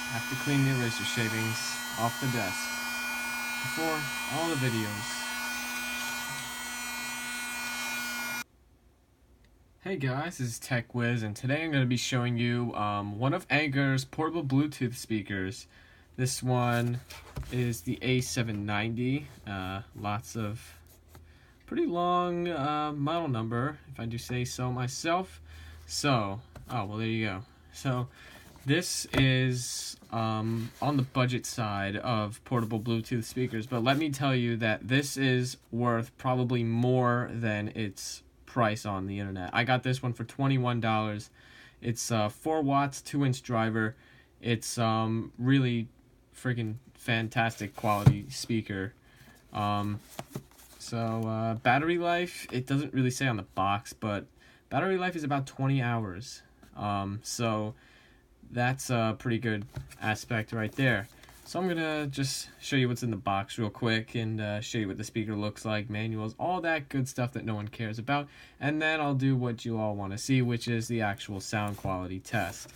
I have to clean the eraser shavings off the desk before all the videos. Hey guys, this is Tech Wiz, and today I'm going to be showing you one of Anker's portable Bluetooth speakers. This one is the A790. Lots of pretty long model number, if I do say so myself. So, well, there you go. So, this is on the budget side of portable Bluetooth speakers, but let me tell you that this is worth probably more than its price on the internet. I got this one for $21. It's 4 watts, 2-inch driver. It's really freaking fantastic quality speaker. Battery life, it doesn't really say on the box, but battery life is about 20 hours. So that's a pretty good aspect right there. So I'm gonna just show you what's in the box real quick and show you what the speaker looks like, manuals, all that good stuff that no one cares about, and then I'll do what you all want to see, which is the actual sound quality test.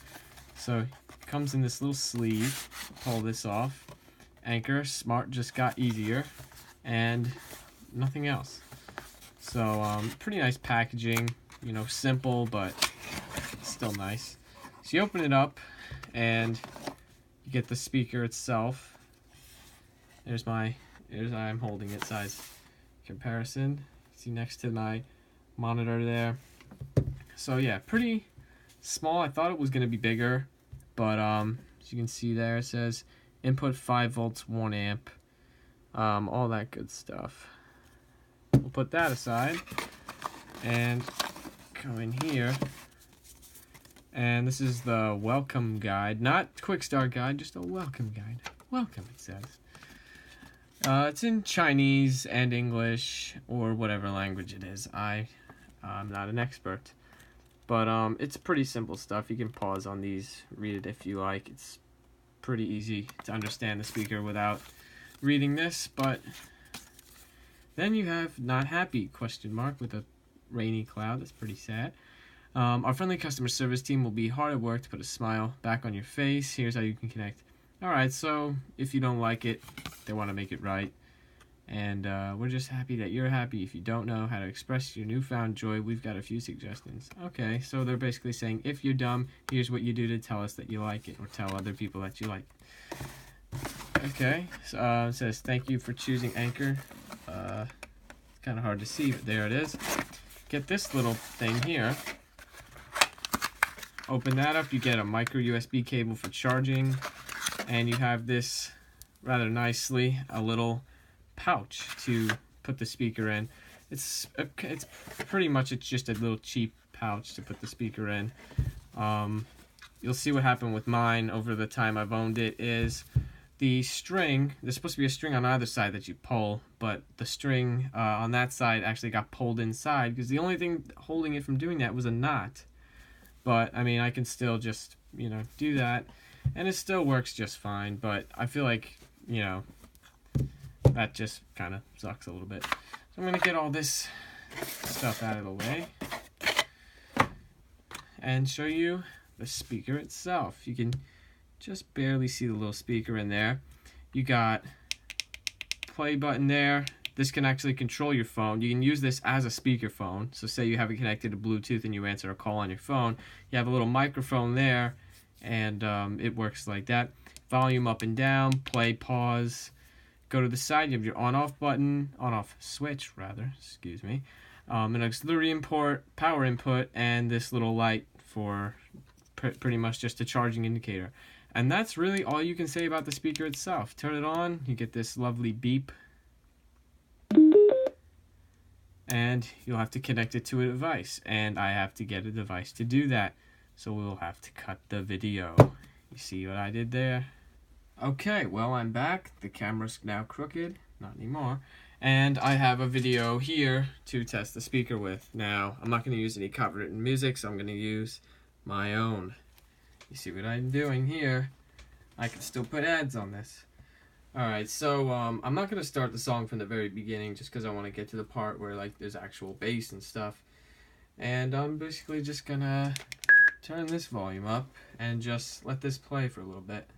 So it comes in this little sleeve. Pull this off. Anker Smart just got easier, and nothing else. So pretty nice packaging, you know, simple but still nice. So you open it up and you get the speaker itself. I'm holding it, size comparison. See next to my monitor there. So yeah, pretty small. I thought it was gonna be bigger, but as you can see there, it says input 5 volts, 1 amp, all that good stuff. We'll put that aside and come in here. And this is the welcome guide, not quick start guide, just a welcome guide. Welcome, it says. It's in Chinese and English, or whatever language it is. I'm not an expert. But it's pretty simple stuff. You can pause on these, read it if you like. It's pretty easy to understand the speaker without reading this. But then you have not happy, ? With a rainy cloud. That's pretty sad. Our friendly customer service team will be hard at work to put a smile back on your face. Here's how you can connect. Alright, so if you don't like it, they want to make it right. And we're just happy that you're happy. If you don't know how to express your newfound joy, we've got a few suggestions. Okay, so they're basically saying, if you're dumb, here's what you do to tell us that you like it, or tell other people that you like it. Okay, so it says, thank you for choosing Anker. It's kind of hard to see, but there it is. Get this little thing here. Open that up, you get a micro USB cable for charging, and you have this, rather nicely, a little pouch to put the speaker in. It's pretty much, it's just a little cheap pouch to put the speaker in. You'll see what happened with mine over the time I've owned it is the string, there's supposed to be a string on either side that you pull, but the string on that side actually got pulled inside because the only thing holding it from doing that was a knot. But, I mean, I can still just, you know, do that, and it still works just fine, but I feel like, you know, that just kind of sucks a little bit. So I'm going to get all this stuff out of the way and show you the speaker itself. You can just barely see the little speaker in there. You got play button there. This can actually control your phone. You can use this as a speakerphone. So say you have it connected to Bluetooth and you answer a call on your phone. You have a little microphone there, and it works like that. Volume up and down, play, pause. Go to the side, you have your on-off button, on-off switch, rather, excuse me. An auxiliary input, power input, and this little light for pretty much just a charging indicator. And that's really all you can say about the speaker itself. Turn it on, you get this lovely beep. And you'll have to connect it to a device, and I have to get a device to do that, so we'll have to cut the video. You see what I did there? Okay, well, I'm back. The camera's now crooked, not anymore, and I have a video here to test the speaker with. Now, I'm not going to use any copyrighted music, so I'm going to use my own. You see what I'm doing here? I can still put ads on this. Alright, so I'm not going to start the song from the very beginning just because I want to get to the part where like there's actual bass and stuff. And I'm basically just going to turn this volume up and just let this play for a little bit.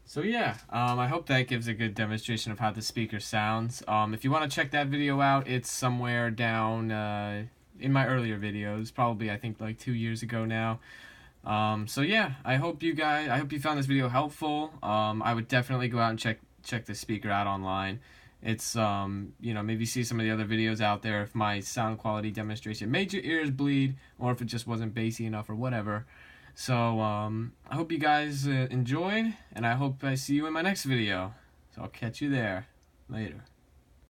So yeah, I hope that gives a good demonstration of how the speaker sounds. If you want to check that video out, it's somewhere down in my earlier videos, probably I think like 2 years ago now. So yeah, I hope you found this video helpful. I would definitely go out and check the speaker out online. It's maybe see some of the other videos out there if my sound quality demonstration made your ears bleed, or if it just wasn't bassy enough or whatever. So I hope you guys enjoyed, and I hope I see you in my next video. So I'll catch you there. Later.